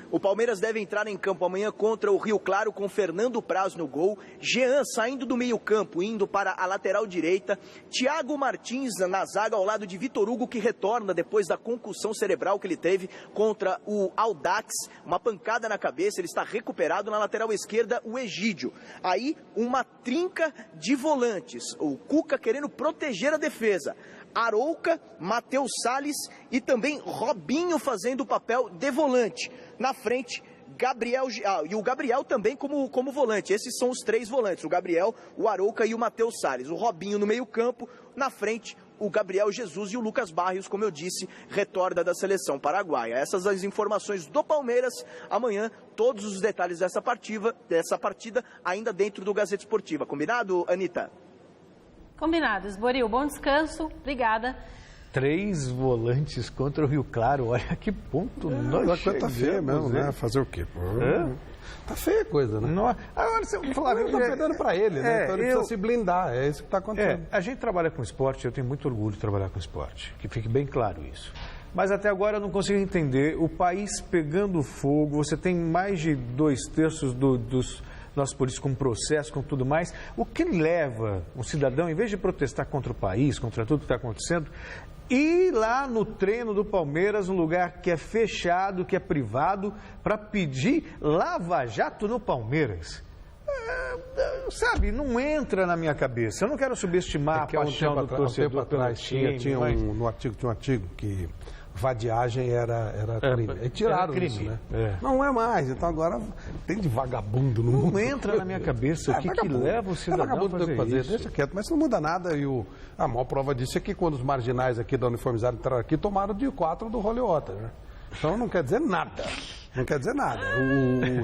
O Palmeiras deve entrar em campo amanhã contra o Rio Claro com Fernando Praz no gol, Jean saindo do meio-campo, indo para a lateral direita, Thiago Martins na zaga ao lado de Vitor Hugo, que retorna depois da concussão cerebral que ele teve contra o Audax, uma pancada na cabeça, ele está recuperado. Na lateral esquerda, o Egídio. Aí, uma trinca de volantes, o Cuca querendo proteger a defesa. Arouca, Matheus Salles e também Robinho fazendo o papel de volante. Na frente, Gabriel, e o Gabriel também como volante. Esses são os 3 volantes, o Gabriel, o Arouca e o Matheus Salles. O Robinho no meio-campo, na frente, o Gabriel Jesus e o Lucas Barrios, como eu disse, retorna da seleção paraguaia. Essas as informações do Palmeiras. Amanhã, todos os detalhes dessa partida ainda dentro do Gazeta Esportiva. Combinado, Anitta? Combinado. Esboril, bom descanso. Obrigada. 3 volantes contra o Rio Claro. Olha que ponto nós chegamos. Tá feio mesmo, né? Fazer o quê? Tá feia a coisa, né? Não, agora, o Flamengo tá perdendo para ele, né? Então ele precisa se blindar. É isso que está acontecendo. A gente trabalha com esporte, eu tenho muito orgulho de trabalhar com esporte. Que fique bem claro isso. Mas até agora eu não consigo entender o país pegando fogo. Você tem mais de 2/3 dos nossos políticos com processo, com tudo mais. O que leva um cidadão, em vez de protestar contra o país, contra tudo que está acontecendo, ir lá no treino do Palmeiras, um lugar que é fechado, que é privado, para pedir lava-jato no Palmeiras? Sabe, não entra na minha cabeça. Eu não quero subestimar a paixão do torcedor pelo time. Tinha um artigo que vadiagem era crime. E tiraram isso, né? Não é mais. Então agora tem de vagabundo no mundo. Não entra na minha cabeça o que leva o cidadão a fazer isso. Deixa quieto, mas não muda nada. E a maior prova disso é que quando os marginais aqui da uniformizada entraram aqui, tomaram de 4 do Holy Water, né? Então não quer dizer nada. Não quer dizer nada.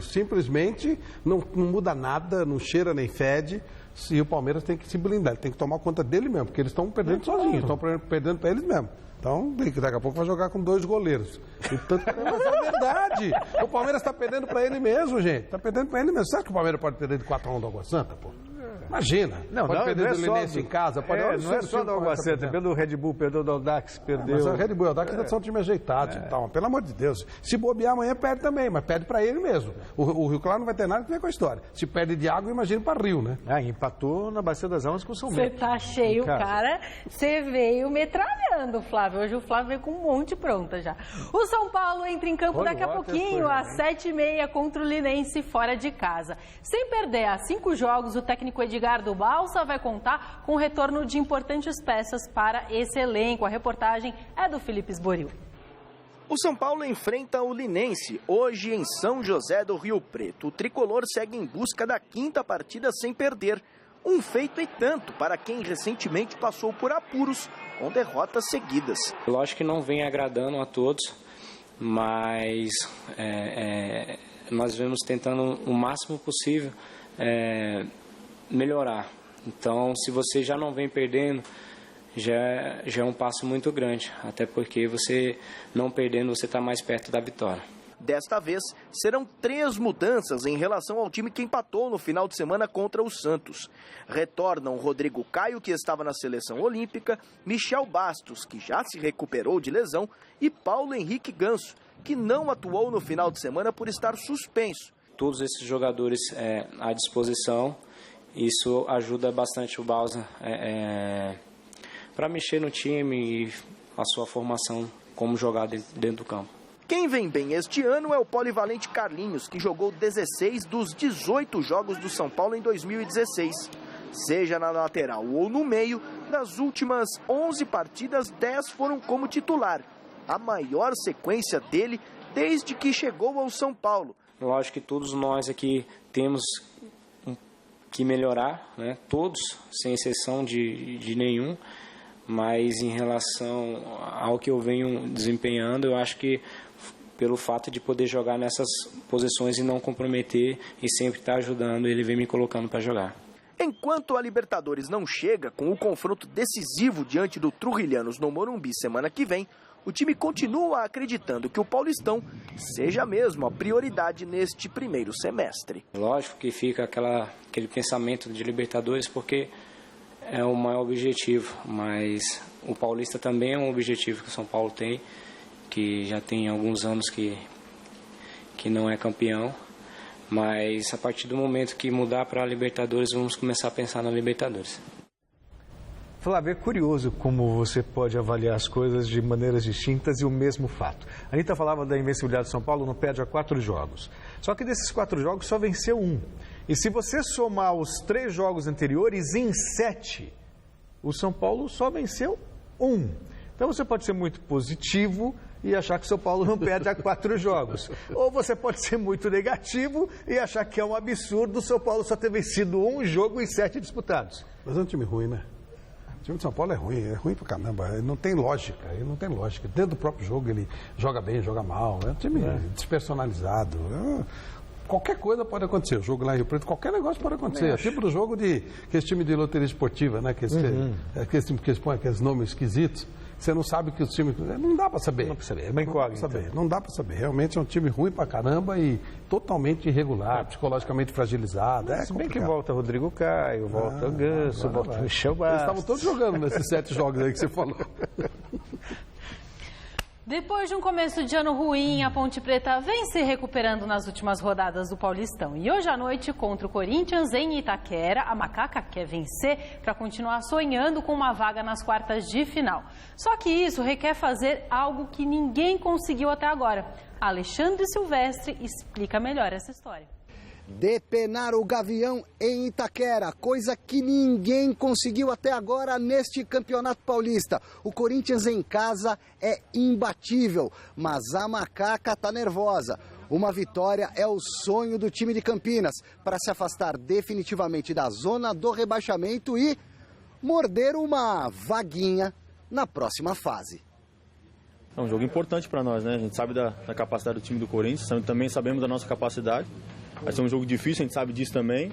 Simplesmente não muda nada, não cheira nem fede. E o Palmeiras tem que se blindar, ele tem que tomar conta dele mesmo, porque eles estão perdendo sozinhos, estão perdendo para eles mesmo. Então, daqui a pouco vai jogar com 2 goleiros. Mas é verdade. O Palmeiras está perdendo para ele mesmo, gente. Está perdendo para ele mesmo. Você acha que o Palmeiras pode perder de 4-1 do Água Santa, pô? Imagina. Pode perder do Linense em casa. Não é só do Água Santa. Perdeu do Red Bull, perdeu do Audax, perdeu... Mas o Red Bull e o Audax ainda são um time ajeitado e tal. Pelo amor de Deus. Se bobear amanhã, perde também. Mas perde para ele mesmo. O Rio Claro não vai ter nada a ver com a história. Se perde de água, imagina para Rio, né? Empatou na Bacia das Almas com o São Bento. Você tá cheio, cara. Você veio metralhando, Flávio. Hoje o Flávio veio com um monte pronta já. O São Paulo entra em campo daqui a pouquinho, às 7h30, contra o Linense, fora de casa. Sem perder a 5 jogos, o técnico Edgardo Balsa vai contar com o retorno de importantes peças para esse elenco. A reportagem é do Felipe Esboril. O São Paulo enfrenta o Linense, hoje em São José do Rio Preto. O tricolor segue em busca da 5ª partida sem perder. Um feito e tanto para quem recentemente passou por apuros com derrotas seguidas. Lógico que não vem agradando a todos, mas nós vemos tentando o máximo possível melhorar. Então, se você já não vem perdendo, já é um passo muito grande. Até porque você não perdendo, você está mais perto da vitória. Desta vez, serão 3 mudanças em relação ao time que empatou no final de semana contra o Santos. Retornam Rodrigo Caio, que estava na seleção olímpica, Michel Bastos, que já se recuperou de lesão, e Paulo Henrique Ganso, que não atuou no final de semana por estar suspenso. Todos esses jogadores à disposição, isso ajuda bastante o Balsa para mexer no time e a sua formação como jogar dentro do campo. Quem vem bem este ano é o polivalente Carlinhos, que jogou 16 dos 18 jogos do São Paulo em 2016. Seja na lateral ou no meio, das últimas 11 partidas, 10 foram como titular. A maior sequência dele desde que chegou ao São Paulo. Lógico que todos nós aqui temos que melhorar, né? Todos, sem exceção de nenhum. Mas em relação ao que eu venho desempenhando, eu acho que pelo fato de poder jogar nessas posições e não comprometer e sempre estar ajudando, ele vem me colocando para jogar. Enquanto a Libertadores não chega com o confronto decisivo diante do Trujilhanos no Morumbi semana que vem, o time continua acreditando que o Paulistão seja mesmo a prioridade neste primeiro semestre. Lógico que fica aquele pensamento de Libertadores porque é o maior objetivo, mas o Paulista também é um objetivo que o São Paulo tem, que já tem alguns anos que não é campeão, mas a partir do momento que mudar para a Libertadores, vamos começar a pensar na Libertadores. Flávio, é curioso como você pode avaliar as coisas de maneiras distintas e o mesmo fato. A Anitta falava da invencibilidade do São Paulo, não perde a 4 jogos. Só que desses 4 jogos só venceu 1. E se você somar os 3 jogos anteriores, em 7, o São Paulo só venceu 1. Então você pode ser muito positivo e achar que o São Paulo não perde a 4 jogos. Ou você pode ser muito negativo e achar que é um absurdo o São Paulo só ter vencido 1 jogo em 7 disputados. Mas é um time ruim, né? O time de São Paulo é ruim pra caramba, ele não tem lógica, Dentro do próprio jogo ele joga bem, joga mal, é um time despersonalizado. Qualquer coisa pode acontecer, o jogo lá em Rio Preto, qualquer negócio pode acontecer. É tipo do jogo que esse time de loteria esportiva, né? Que esse time que eles põem aqueles nomes esquisitos. Você não sabe que os times... Não dá para saber. Não dá para saber, é uma incógnita. Não dá para saber. Realmente é um time ruim pra caramba e totalmente irregular, psicologicamente fragilizado. Se bem que volta Rodrigo Caio, volta o Ganso, volta o Michel Bastos. Eles estavam todos jogando nesses 7 jogos aí que você falou. Depois de um começo de ano ruim, a Ponte Preta vem se recuperando nas últimas rodadas do Paulistão. E hoje à noite, contra o Corinthians em Itaquera, a Macaca quer vencer para continuar sonhando com uma vaga nas quartas de final. Só que isso requer fazer algo que ninguém conseguiu até agora. Alexandre Silvestre explica melhor essa história. Depenar o Gavião em Itaquera, coisa que ninguém conseguiu até agora neste Campeonato Paulista. O Corinthians em casa é imbatível, mas a Macaca está nervosa. Uma vitória é o sonho do time de Campinas para se afastar definitivamente da zona do rebaixamento e morder uma vaguinha na próxima fase. É um jogo importante para nós, né? A gente sabe da capacidade do time do Corinthians, também sabemos da nossa capacidade. Vai ser um jogo difícil, a gente sabe disso também,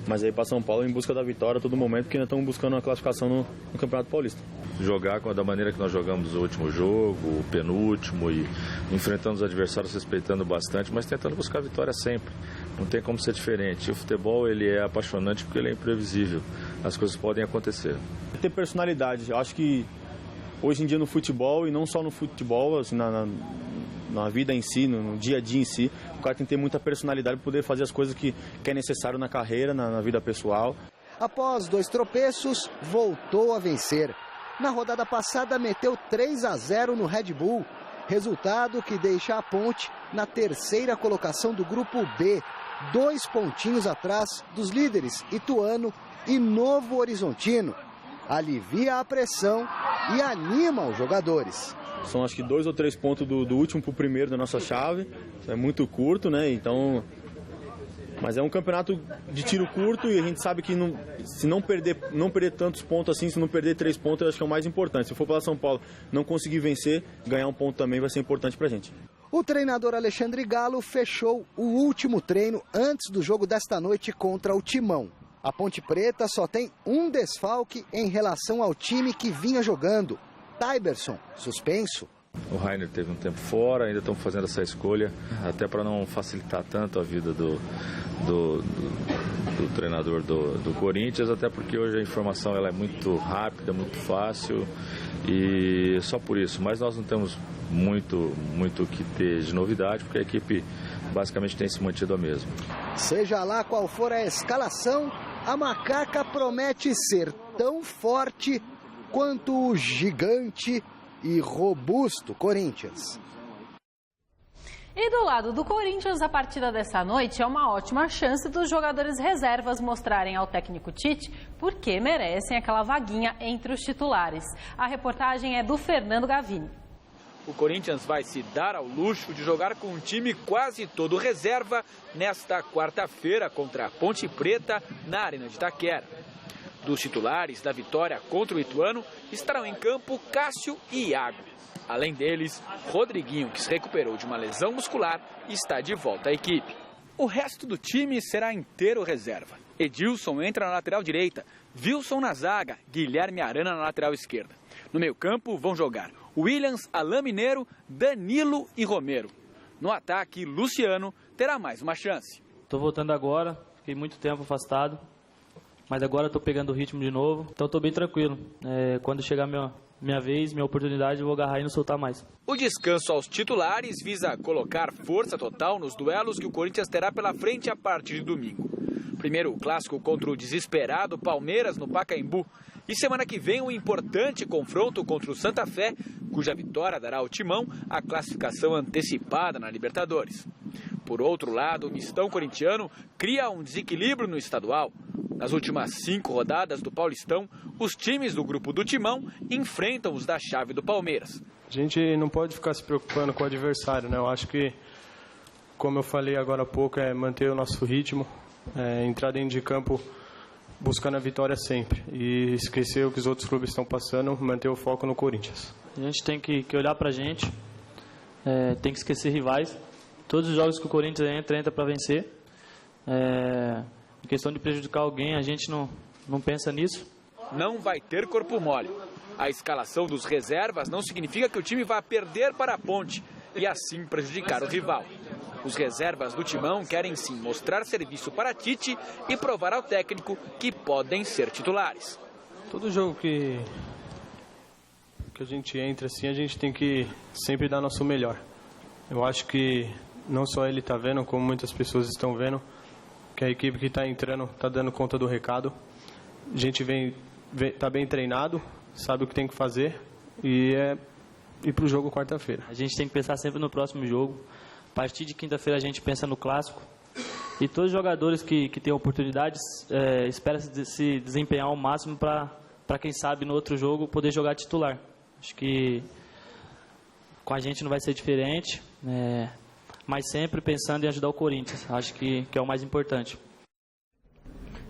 mas aí para São Paulo em busca da vitória a todo momento, porque ainda estamos buscando uma classificação no Campeonato Paulista. jogar da maneira que nós jogamos o último jogo, o penúltimo, e enfrentando os adversários respeitando bastante, mas tentando buscar a vitória sempre. Não tem como ser diferente. O futebol ele é apaixonante porque ele é imprevisível. As coisas podem acontecer. Ter personalidade. Eu acho que hoje em dia no futebol, e não só no futebol, assim, na vida em si, no dia a dia em si, o cara tem que ter muita personalidade para poder fazer as coisas que é necessário na carreira, na vida pessoal. Após 2 tropeços, voltou a vencer. Na rodada passada, meteu 3-0 no Red Bull. Resultado que deixa a Ponte na 3ª colocação do Grupo B. 2 pontinhos atrás dos líderes Ituano e Novo Horizontino. Alivia a pressão e anima os jogadores. São acho que 2 ou 3 pontos do último para o primeiro da nossa chave. É muito curto, né? Então... Mas é um campeonato de tiro curto e a gente sabe que se não perder tantos pontos assim, se não perder 3 pontos, eu acho que é o mais importante. Se for para São Paulo não conseguir vencer, ganhar um ponto também vai ser importante para a gente. O treinador Alexandre Galo fechou o último treino antes do jogo desta noite contra o Timão. A Ponte Preta só tem um desfalque em relação ao time que vinha jogando. Taiberson, suspenso. O Rainer teve um tempo fora, ainda estamos fazendo essa escolha, até para não facilitar tanto a vida do treinador do Corinthians, até porque hoje a informação ela é muito rápida, muito fácil, e só por isso. Mas nós não temos muito que ter de novidade, porque a equipe basicamente tem se mantido a mesma. Seja lá qual for a escalação, a macaca promete ser tão forte quanto o gigante e robusto Corinthians. E do lado do Corinthians, a partida dessa noite é uma ótima chance dos jogadores reservas mostrarem ao técnico Tite por que merecem aquela vaguinha entre os titulares. A reportagem é do Fernando Gavini. O Corinthians vai se dar ao luxo de jogar com um time quase todo reserva nesta quarta-feira contra a Ponte Preta na Arena de Itaquera. Dos titulares da vitória contra o Ituano estarão em campo Cássio e Iago. Além deles, Rodriguinho, que se recuperou de uma lesão muscular, está de volta à equipe. O resto do time será inteiro reserva. Edilson entra na lateral direita, Wilson na zaga, Guilherme Arana na lateral esquerda. No meio-campo vão jogar Williams, Alain Mineiro, Danilo e Romero. No ataque, Luciano terá mais uma chance. Estou voltando agora, fiquei muito tempo afastado. Mas agora estou pegando o ritmo de novo, então estou bem tranquilo. Quando chegar minha vez, minha oportunidade, eu vou agarrar e não soltar mais. O descanso aos titulares visa colocar força total nos duelos que o Corinthians terá pela frente a partir de domingo. Primeiro o clássico contra o desesperado Palmeiras no Pacaembu. E semana que vem um importante confronto contra o Santa Fé, cuja vitória dará ao Timão a classificação antecipada na Libertadores. Por outro lado, o mistão corintiano cria um desequilíbrio no estadual. Nas últimas 5 rodadas do Paulistão, os times do grupo do Timão enfrentam os da chave do Palmeiras. A gente não pode ficar se preocupando com o adversário, né? Eu acho que, como eu falei agora há pouco, é manter o nosso ritmo, entrar dentro de campo buscando a vitória sempre e esquecer o que os outros clubes estão passando, manter o foco no Corinthians. A gente tem que olhar pra gente, tem que esquecer rivais. Todos os jogos que o Corinthians entra para vencer. Em questão de prejudicar alguém, a gente não pensa nisso. Não vai ter corpo mole. A escalação dos reservas não significa que o time vá perder para a Ponte e assim prejudicar o rival. Os reservas do Timão querem sim mostrar serviço para Tite e provar ao técnico que podem ser titulares. Todo jogo que a gente entra assim, a gente tem que sempre dar nosso melhor. Eu acho que não só ele está vendo, como muitas pessoas estão vendo, que a equipe que está entrando está dando conta do recado. A gente está bem treinado, sabe o que tem que fazer e é ir para o jogo quarta-feira. A gente tem que pensar sempre no próximo jogo. A partir de quinta-feira a gente pensa no clássico. E todos os jogadores que têm oportunidades esperam se desempenhar ao máximo para quem sabe no outro jogo poder jogar titular. Acho que com a gente não vai ser diferente. Mas sempre pensando em ajudar o Corinthians. Acho que é o mais importante.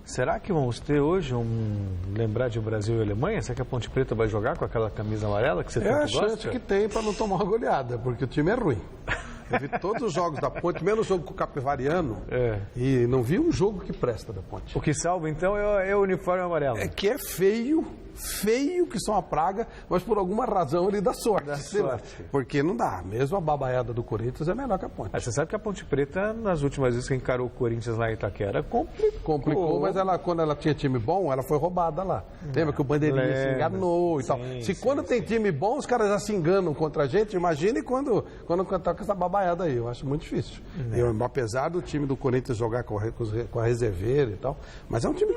Será que vamos ter hoje lembrar de Brasil e Alemanha? Será que a Ponte Preta vai jogar com aquela camisa amarela que você tanto gosta? É a chance que tem para não tomar uma goleada, porque o time é ruim. Eu vi todos os jogos da Ponte, menos o jogo com o Capivariano, e não vi um jogo que presta da Ponte. O que salva, então, é o uniforme amarelo. É que é feio feio, que são a praga, mas por alguma razão ele dá sorte. Porque não dá. Mesmo a babaiada do Corinthians é melhor que a Ponte. Você sabe que a Ponte Preta, nas últimas vezes que encarou o Corinthians lá em Itaquera, complicou, mas quando ela tinha time bom, ela foi roubada lá. Lembra que o Bandeirinha se enganou e tal. Quando tem time bom, os caras já se enganam contra a gente, imagine quando tá com essa babaiada aí. Eu acho muito difícil. Apesar do time do Corinthians jogar com a reserveira e tal, mas é um time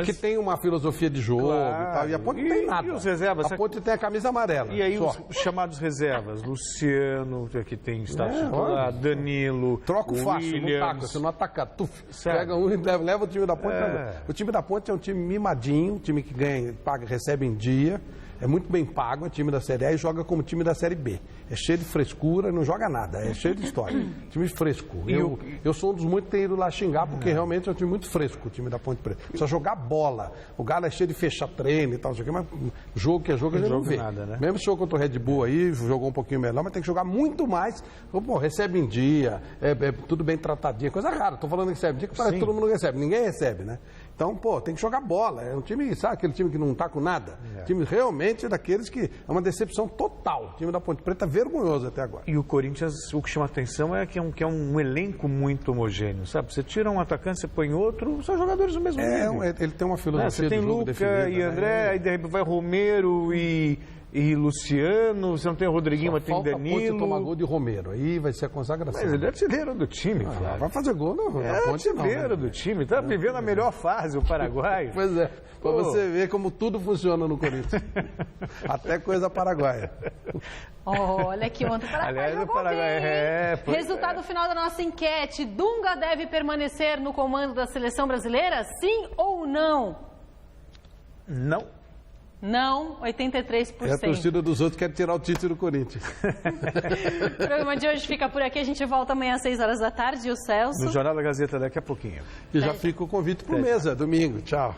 que tem uma filosofia de jogo e tal. E a Ponte não tem nada. E os reservas? A Ponte tem a camisa amarela. E aí os chamados reservas? Luciano, que tem status titular, Danilo, troca o fácil, Williams. não taca, você não ataca, pega um e leva o time da Ponte. O time da Ponte é um time mimadinho, um time que ganha, paga, recebe em dia. É muito bem pago, é time da Série A e joga como time da Série B. É cheio de frescura, não joga nada, é cheio de história. Time fresco. Eu sou um dos muitos que tem ido lá xingar, porque realmente é um time muito fresco, o time da Ponte Preta. Precisa jogar bola. O Galo é cheio de fechar treino e tal, mas jogo que é jogo a gente não vê. Nada, né? Mesmo se jogou contra o Red Bull aí, jogou um pouquinho melhor, mas tem que jogar muito mais. Pô, recebe em dia, tudo bem tratadinho, coisa rara. Tô falando que recebe em dia, que parece que todo mundo recebe. Ninguém recebe, né? Então, tem que jogar bola. É um time, sabe aquele time que não tá com nada? Time realmente daqueles que é uma decepção total. O time da Ponte Preta é vergonhoso até agora. E o Corinthians, o que chama atenção é que é um elenco muito homogêneo, sabe? Você tira um atacante, você põe outro, são jogadores do mesmo nível. Ele tem uma filosofia de jogo definida. Você tem Luca e André, aí de repente vai Romero e Luciano, você não tem o Rodriguinho, mas tem Danilo. Falta Ponte tomar gol de Romero, aí vai ser a consagração. Mas ele é artilheiro do time, Flávio. Vai fazer gol na Ponte não. É artilheiro do time, tá vivendo a melhor fase, o Paraguai. Pois é, pra você ver como tudo funciona no Corinthians. Até coisa paraguaia. Olha que ontem o Paraguai jogou bem. Resultado final da nossa enquete. Dunga deve permanecer no comando da seleção brasileira, sim ou não? Não. Não, 83%. É a torcida dos outros que quer tirar o título do Corinthians. O programa de hoje fica por aqui. A gente volta amanhã às 6 horas da tarde. E o Celso? No Jornal da Gazeta daqui a pouquinho. E já fica o convite pro Mesa, domingo. Tchau.